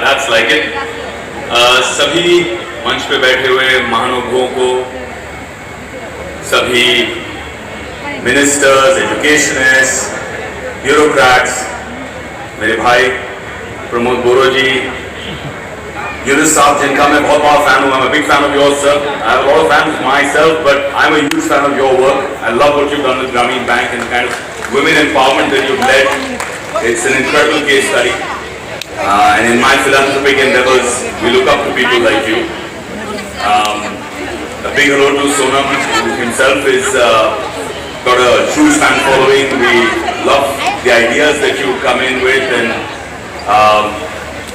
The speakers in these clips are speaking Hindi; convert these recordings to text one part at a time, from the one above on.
that's like it. सभी मंच पे बैठे हुए महानुभावों को, सभी मिनिस्टर्स, एजुकेशनिस्ट, ब्यूरोक्रेट्स, मेरे भाई प्रमोद बोरो जी, यूनुस साहब जिनका मैं बहुत बड़ा फैन हूँ. I'm a big fan of yours, sir. I have a lot of fans myself, but I'm a huge fan of your work. I love what you've done with Grameen Bank and the kind of women empowerment that you've led. It's an incredible case study. And in my philanthropic endeavors, we look up to people like you. A big hello to Sonam, who himself is got a huge fan following. We love the ideas that you come in with and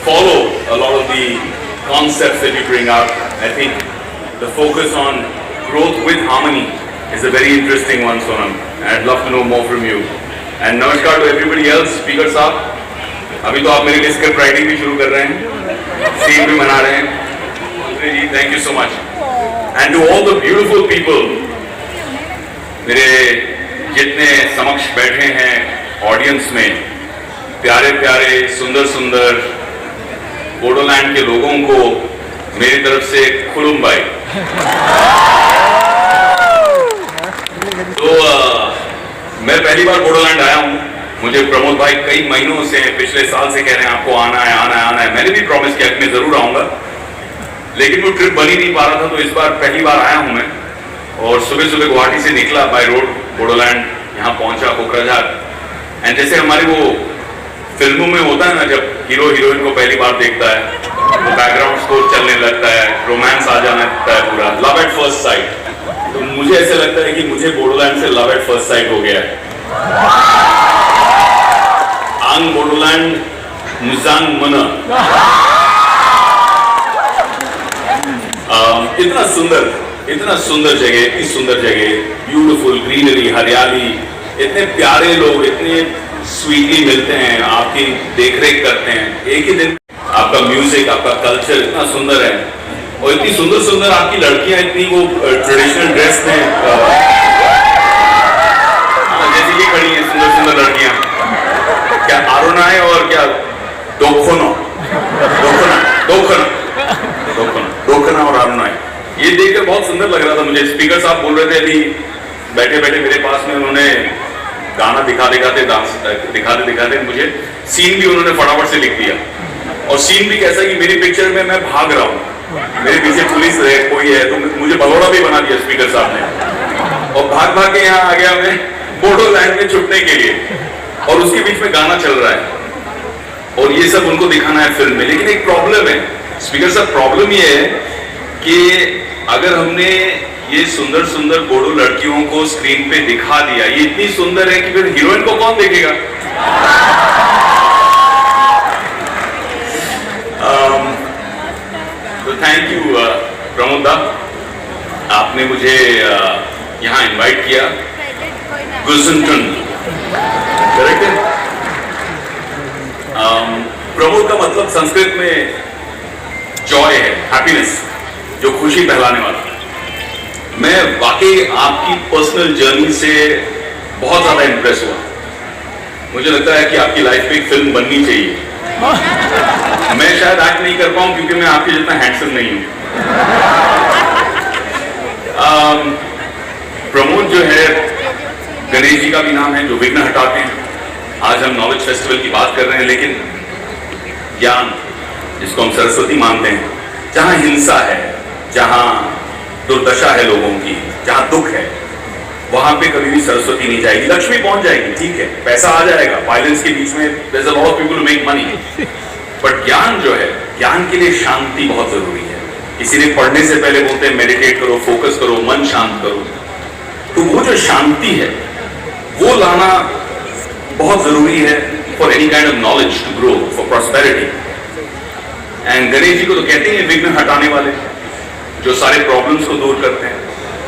follow a lot of the concepts that you bring up. I think the focus on growth with harmony is a very interesting one, Sonam. And I'd love to know more from you. And namaskar to everybody else. Speaker साहब, अभी तो आप मेरे लिए स्क्रिप्ट राइटिंग भी शुरू कर रहे हैं, सीन भी बना रहे हैं. जी, thank you so much. And to all the beautiful people, मेरे जितने समक्ष बैठे हैं ऑडियंस में, प्यारे प्यारे सुंदर सुंदर बोडोलैंड के लोगों को मेरी तरफ से खुलुम भाई. तो मैं पहली बार बोडोलैंड आया हूँ. मुझे प्रमोद भाई कई महीनों से, पिछले साल से कह रहे हैं आपको आना है आना है आना है. मैंने भी प्रॉमिस किया कि मैं जरूर आऊंगा, लेकिन वो ट्रिप बन ही नहीं पा रहा था. तो इस बार पहली बार आया हूँ मैं, और सुबह सुबह गुवाहाटी से निकला बाय रोड बोडोलैंड, यहाँ पहुंचा कोकराझार. एंड जैसे हमारे वो फिल्मों में होता है ना, जब हीरो हीरोइन को पहली बार देखता है, वो बैकग्राउंड स्कोर चलने लगता है, रोमांस आ जाना लगता है, पूरा लव एट फर्स्ट साइट. तो मुझे ऐसा लगता है कि मुझे बोडोलैंड से लव एट फर्स्ट साइट हो गया है. आंग बोडोलैंड मुजांग मना. इतना सुंदर जगह, इतनी सुंदर जगह, ब्यूटीफुल ग्रीनरी, हरियाली, इतने प्यारे लोग, इतने स्वीटली मिलते हैं, आपकी देखरेख करते हैं. एक ही दिन आपका म्यूजिक, आपका कल्चर इतना सुंदर है, और इतनी सुंदर सुंदर आपकी लड़कियां, इतनी वो ट्रेडिशनल ड्रेस में, जैसे ये खड़ी हैं सुंदर सुंदर लड़कियां. क्या आरोना है और क्या दोखना और आरोना है. ये देखकर बहुत सुंदर लग रहा था मुझे. स्पीकर साहब बोल रहे थे अभी बैठे बैठे मेरे पास में, उन्होंने गाना दिखाते डांस दिखाते मुझे सीन भी उन्होंने फटाफट से लिख दिया. और सीन भी कैसा कि मेरी पिक्चर में मैं भाग रहा हूँ, मेरे पीछे पुलिस है, कोई है, तो मुझे भगोड़ा भी बना दिया स्पीकर साहब ने. और भाग भाग के यहाँ आ गया मैं बोडोलैंड में छुपने के लिए, और उसके बीच में गाना चल रहा है, और ये सब उनको दिखाना है फिल्म में. लेकिन एक प्रॉब्लम है स्पीकर साहब, प्रॉब्लम ये है कि अगर हमने ये सुंदर सुंदर बोडो लड़कियों को स्क्रीन पे दिखा दिया, ये इतनी सुंदर है कि फिर हीरोइन को कौन देखेगा. तो थैंक यू प्रमोद दा, आपने मुझे यहाँ इनवाइट किया. गुजनटन, करेक्ट है. प्रमोद का मतलब संस्कृत में जॉय है, हैप्पीनेस, जो खुशी फैलाने वाला. मैं वाकई आपकी पर्सनल जर्नी से बहुत ज्यादा इंप्रेस हुआ. मुझे लगता है कि आपकी लाइफ में एक फिल्म बननी चाहिए. मैं शायद एक्ट नहीं कर पाऊं क्योंकि मैं आपके जितना हैंडसम नहीं हूं. प्रमोद जो है, गणेश जी का भी नाम है जो विघ्न हटाते हैं. आज हम नॉलेज फेस्टिवल की बात कर रहे हैं, लेकिन ज्ञान, जिसको हम सरस्वती मानते हैं, जहां हिंसा है, जहां दुर्दशा है लोगों की, जहां दुख है, वहां पे कभी भी सरस्वती नहीं जाएगी. लक्ष्मी पहुंच जाएगी, ठीक है, पैसा आ जाएगा, वायलेंस के बीच में there's a lot of people who make money, but ज्ञान जो है, ज्ञान के लिए शांति बहुत जरूरी है. इसीलिए पढ़ने से पहले बोलते हैं मेडिटेट करो, फोकस करो, मन शांत करो. तो वो जो शांति है वो लाना बहुत जरूरी है for any kind of knowledge to grow, for prosperity. And Ganesh ji को तो कहते हैं विघ्न हटाने वाले, जो सारे प्रॉब्लम्स को दूर करते हैं.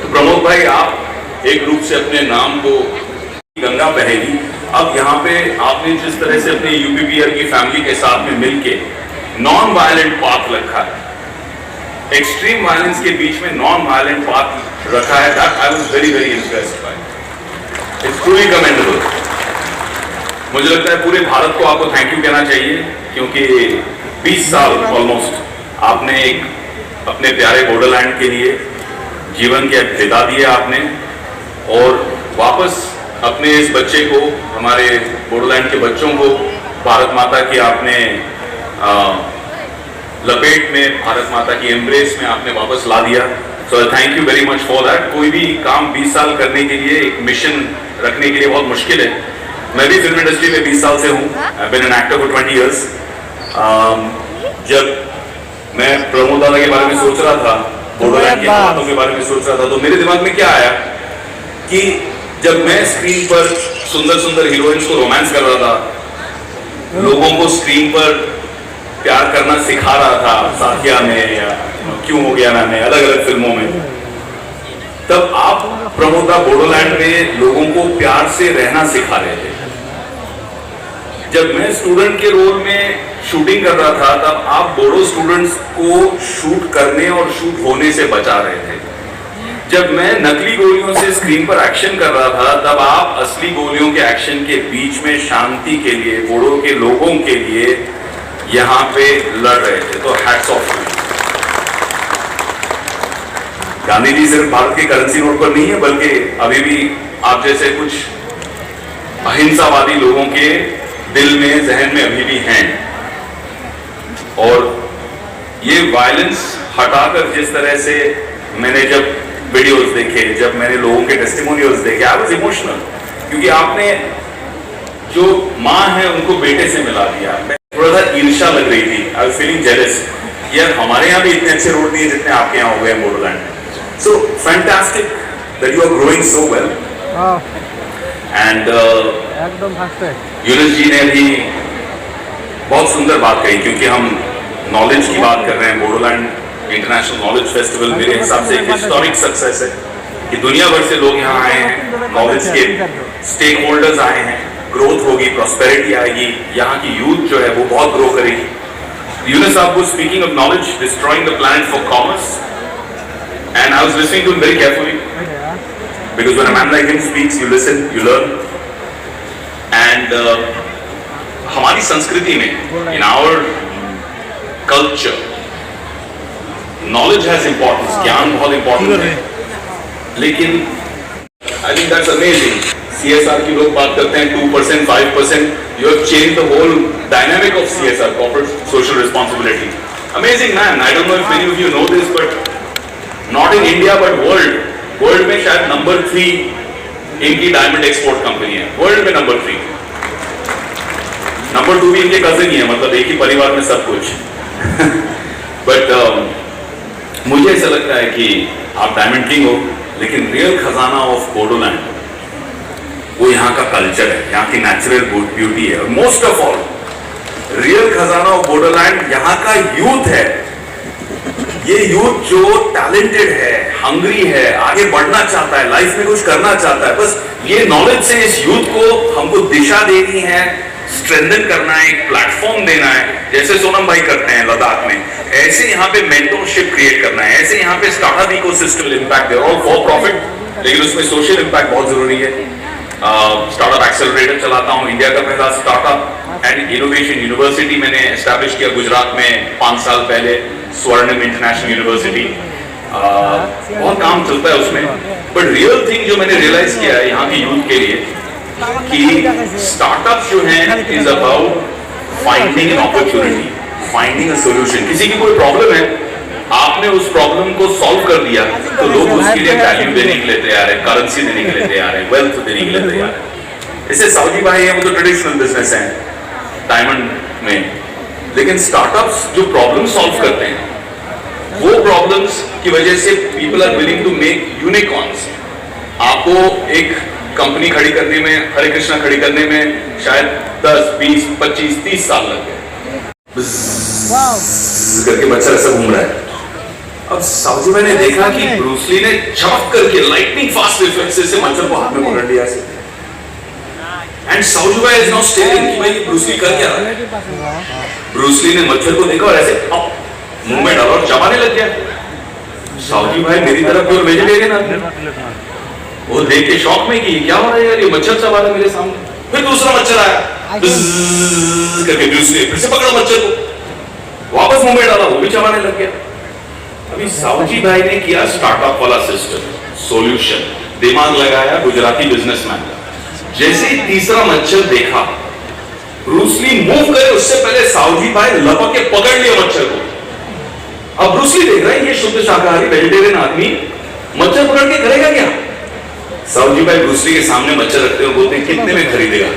तो प्रमोद भाई, आप एक रूप से अपने नाम को गंगा बहेगी. अब यहाँ पे आपने जिस तरह से अपने यूपीपीआर की फैमिली के साथ में मिलके नॉन वायलेंट पाथ रखा है, एक्सट्रीम वायलेंस के बीच में नॉन वायलेंट पाथ रखा है, that I was very very impressed by. It's truly commendable. मुझे लगता है पूरे भारत को आपको थैंक यू कहना चाहिए, क्योंकि 20 साल ऑलमोस्ट आपने एक अपने प्यारे बोडोलैंड के लिए जीवन के बिता दिए आपने, और वापस अपने इस बच्चे को, हमारे बोडोलैंड के बच्चों को भारत माता की आपने लपेट में, भारत माता की एम्ब्रेस में आपने वापस ला दिया। So thank you very much for that. कोई भी काम 20 साल करने के लिए, एक मिशन रखने के लिए बहुत मुश्किल है। मैं भी फिल्म इंडस्ट्री में 20 साल से हूँ, I been an actor for 20 years। जब मैं प्रमोद दादा के बारे में सोच रहा था, बोडोलैंड की बातों के बारे में सोच रहा था, तो मेरे दिमाग में क्या आया कि जब मैं स्क्रीन पर सुंदर सुंदर हीरोइंस को रोमांस कर रहा था, लोगों को स्क्रीन पर प्यार करना सिखा रहा था, साथिया में या क्यों हो गया मैंने, अलग अलग फिल्मों में, तब आप प्रमोदा बोडोलैंड में लोगों को प्यार से रहना सिखा रहे थे। जब मैं स्टूडेंट के रोल में शूटिंग कर रहा था, तब आप बोडो स्टूडेंट्स को शूट करने और शूट होने से बचा रहे थे। जब मैं नकली गोलियों से स्क्रीन पर एक्शन कर रहा था, तब आप असली गोलियों के एक्शन के बीच में शांति के लिए, बोडो के लोगों के लिए यहां पे लड़ रहे थे। तो हैट्स ऑफ। गांधी जी सिर्फ भारत के करेंसी नोट पर नहीं है, बल्कि अभी भी आप जैसे कुछ अहिंसावादी लोगों के दिल में, जहन में अभी भी हैं। और ये वायलेंस हटाकर जिस तरह से मैंने जब वीडियोस देखे, जब मैंने लोगों के टेस्टिमोनियल्स देखे, आई वाज इमोशनल, क्योंकि आपने जो माँ है उनको बेटे से मिला दिया। थोड़ा सा ईर्ष्या लग रही थी, आई वाज फीलिंग जेलस, यार हमारे यहाँ भी इतने अच्छे रोड नहीं है जितने आपके यहाँ हो गए हैं Bodoland. So fantastic that you are growing so well. And Yunus ji ने भी बहुत सुंदर बात कही, क्योंकि हम नॉलेज की बात कर रहे हैं। बोडोलैंड इंटरनेशनल नॉलेज फेस्टिवल मेरे हिसाब से एक हिस्टोरिक सक्सेस है कि दुनिया भर से लोग यहाँ आए हैं, नॉलेज के स्टेक होल्डर्स आए हैं, ग्रोथ होगी, प्रॉस्पेरिटी आएगी, यहाँ की यूथ जो है वो बहुत ग्रो करेगी। यूनुस साहब was speaking of knowledge destroying the planet for commerce, and I was listening to him very carefully, because when a man like him speaks, you listen, you learn, and हमारी संस्कृति में, in our culture, knowledge has importance, ज्ञान बहुत important है, लेकिन I think that's amazing. CSR की लोग बात करते हैं 2%, 5%. You have changed the whole dynamic of CSR, corporate social responsibility. Amazing man. I don't know if many of you know this, but not in India but world में शायद नंबर 3 इनकी डायमंड एक्सपोर्ट कंपनी है, वर्ल्ड में नंबर 3। नंबर 2 भी इनके कजिन ही है, मतलब एक ही परिवार में सब कुछ। बट मुझे ऐसा लगता है कि आप डायमंड किंग हो, लेकिन रियल खजाना ऑफ बोडोलैंड वो यहाँ का कल्चर है, यहाँ की नेचुरल ब्यूटी है, और मोस्ट ऑफ ऑल रियल खजाना ऑफ बोडोलैंड यहाँ का यूथ है। ये यूथ जो टैलेंटेड है, हंग्री है, आगे बढ़ना चाहता है, लाइफ में कुछ करना चाहता है, बस ये नॉलेज से इस यूथ को हमको दिशा देनी है, स्ट्रेंथन करना है, एक प्लेटफॉर्म देना है, जैसे सोनम भाई करते हैं लद्दाख में, ऐसे यहाँ पे मेंटरशिप क्रिएट करना है, ऐसे यहाँ पे startup ecosystem impact they, all for profit, लेकिन उसमें सोशल इम्पैक्ट बहुत जरूरी है। स्टार्टअप एक्सेलरेटर चलाता हूँ, इंडिया का पहला स्टार्टअप एंड इनोवेशन यूनिवर्सिटी मैंने एस्टैब्लिश किया गुजरात में 5 साल पहले, स्वर्णिम इंटरनेशनल यूनिवर्सिटी। बहुत काम चलता है उसमें, बट रियल थिंग जो मैंने रियलाइज किया है यहाँ की यूथ के लिए कि स्टार्टअप जो है is about finding an opportunity, finding a solution. किसी की कोई प्रॉब्लम है, आपने उस प्रॉब्लम को सॉल्व कर दिया, तो लोग उसके लिए वैल्यू देने के लिए तैयार है, करेंसी देने के लिए तैयार है, वेल्थ देने के लिए तैयार है। जैसे सऊदी भाई है, वो तो ट्रेडिशनल बिजनेस है डायमंड में, लेकिन स्टार्टअप्स जो प्रॉब्लम सॉल्व करते हैं, वो प्रॉब्लम्स की वजह से people are willing to make unicorns. आपको एक कंपनी खड़ी करने में, हरे कृष्णा खड़ी करने में शायद 10, 20, 25, 30 साल लग गए, करके बच्चा ऐसा घूम रहा है। अब साउजी मैंने देखा कि ब्रूसली ने झपक करके लाइटनिंग फास्ट रिफ्लेक्सेस से मच्छर को हाथ में पकड़ लिया, एंड साउजी भाई इज नाउ स्टेयरिंग कि भाई ब्रूसली कर क्या रहा है। ब्रूसली ने मच्छर को देखा और ऐसे मुंह में डाला और चबाने लग गया। साउजी भाई मेरी तरफ कोई वेजिटेरियन आदमी, वो देख के शॉक में कि क्या हो रहा है यार, ये मच्छर चबा रहा है मेरे सामने। फिर दूसरा मच्छर आया करके ब्रूसली फिर से पकड़ा मच्छर को, वापस मुंह में डाला, वो भी चबाने लग गया। अभी सावजी भाई ने किया स्टार्टअप वाला सिस्टम, सॉल्यूशन, दिमाग लगाया, गुजराती बिजनेसमैन। जैसे ही तीसरा मच्छर देखा, ब्रूसली मूव करे उससे पहले सावजी भाई लपक के पकड़ लिया मच्छर को। अब ब्रूसली देख रहा है ये शुद्ध शाकाहारी वेजिटेरियन आदमी मच्छर पकड़ के करेगा क्या। सावजी भाई ब्रूसली के सामने मच्छर रखते हुए बोलते हैं कितने में खरीदेगा।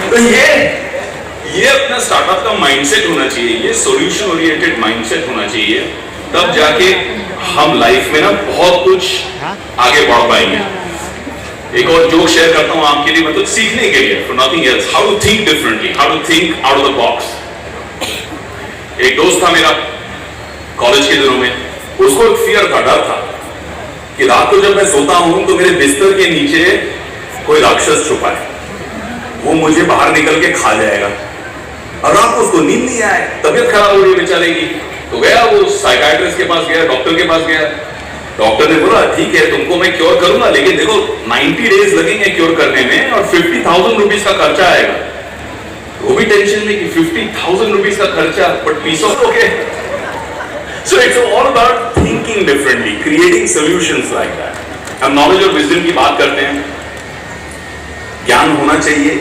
तो ये अपना स्टार्टअप का माइंडसेट होना चाहिए, ये सॉल्यूशन ओरिएंटेड माइंडसेट होना चाहिए, तब जाके हम लाइफ में ना बहुत कुछ आगे बढ़ पाएंगे। एक और जोक शेयर करता हूं आपके लिए, मतलब सीखने के लिए, for nothing else, how to think differently, how to think out of the box. एक दोस्त था मेरा कॉलेज के दिनों में, उसको एक फियर था, डर था कि रात को जब मैं सोता हूं तो मेरे बिस्तर के नीचे कोई राक्षस छुपा है, वो मुझे बाहर निकल के खा जाएगा। और रात को उसको नींद नहीं आए, तबीयत खराब हो रही है बेचारे की, तो गया वो साइकाइट्रिस्ट के पास गया, डॉक्टर के पास गया। डॉक्टर ने बोला ठीक है तुमको मैं क्योर करूंगा, लेकिन देखो 90 डेज लगेंगे क्योर करने में और 50,000 रुपीज का खर्चा आएगा। वो भी टेंशन में कि 50,000 रुपीज का खर्चा, but peace of okay. So it's all about thinking differently, creating solutions like that. हम नॉलेज और विजडम की बात करते हैं, ज्ञान होना चाहिए,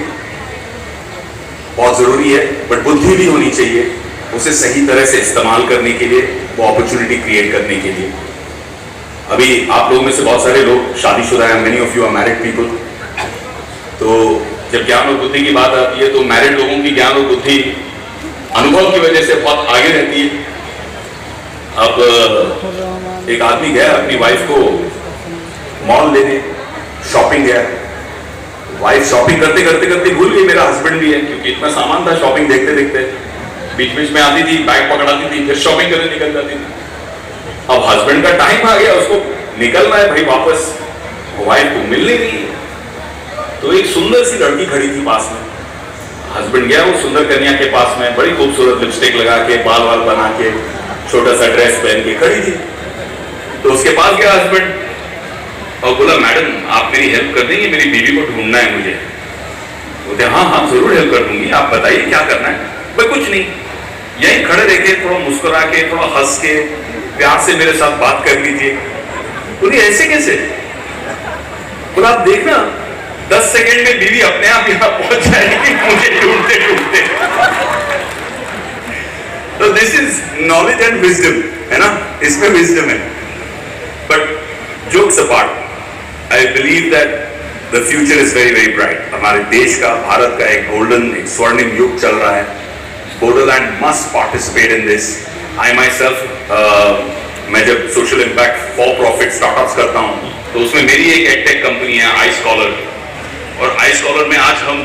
बहुत जरूरी है, बट बुद्धि भी होनी चाहिए उसे सही तरह से इस्तेमाल करने के लिए, वो अपॉर्चुनिटी क्रिएट करने के लिए। अभी आप लोगों में से बहुत सारे लोग शादीशुदा हैं, many of you are married people. तो जब ज्ञान और बुद्धि की बात आती है तो मैरिड लोगों की ज्ञान और बुद्धि अनुभव की वजह से बहुत आगे रहती है। अब एक आदमी गया अपनी वाइफ को मॉल लेने, शॉपिंग गया। वाइफ शॉपिंग करते करते करते भूल गई मेरा हस्बैंड भी है, क्योंकि इतना सामान था, शॉपिंग देखते देखते बीच बीच में आती थी, बैग पकड़ाती थी, फिर शॉपिंग करने निकल जाती थी। अब हस्बैंड का टाइम आ गया, उसको निकलना है भाई वापस, वाइफ को मिल नहीं रही। तो एक सुंदर सी लड़की खड़ी थी पास में, हस्बैंड गया वो सुंदर कन्या के पास में, बड़ी खूबसूरत लिपस्टिक लगा के, बाल वाल बना के, छोटा सा ड्रेस पहन के खड़ी थी। तो उसके पास गया हस्बैंड और बोला मैडम आप मेरी हेल्प कर देंगे, मेरी बीवी को ढूंढना है मुझे। बोलते हाँ हाँ जरूर हेल्प कर दूंगी, आप बताइए क्या करना है। भाई कुछ नहीं, यहीं खड़े रह के थोड़ा मुस्कुरा के, थोड़ा हंस के, प्यार से मेरे साथ बात कर लीजिए। बोली ऐसे कैसे? बोला आप देखना 10 सेकेंड में बीवी अपने आप यहां पहुंच जाएगी मुझे ढूंढते ढूंढते। तो this is knowledge and wisdom, है ना, इसमें विजडम है। But jokes apart, I believe that the future is very very bright. हमारे देश का, भारत का एक गोल्डन, एक स्वर्णिम युग चल रहा है। Bodoland must participate in this. I my self, मैं जब social impact for profit startups करता हूं तो उसमें मेरी एक एडटेक कंपनी है आई स्कॉलर, और आई स्कॉलर में आज हम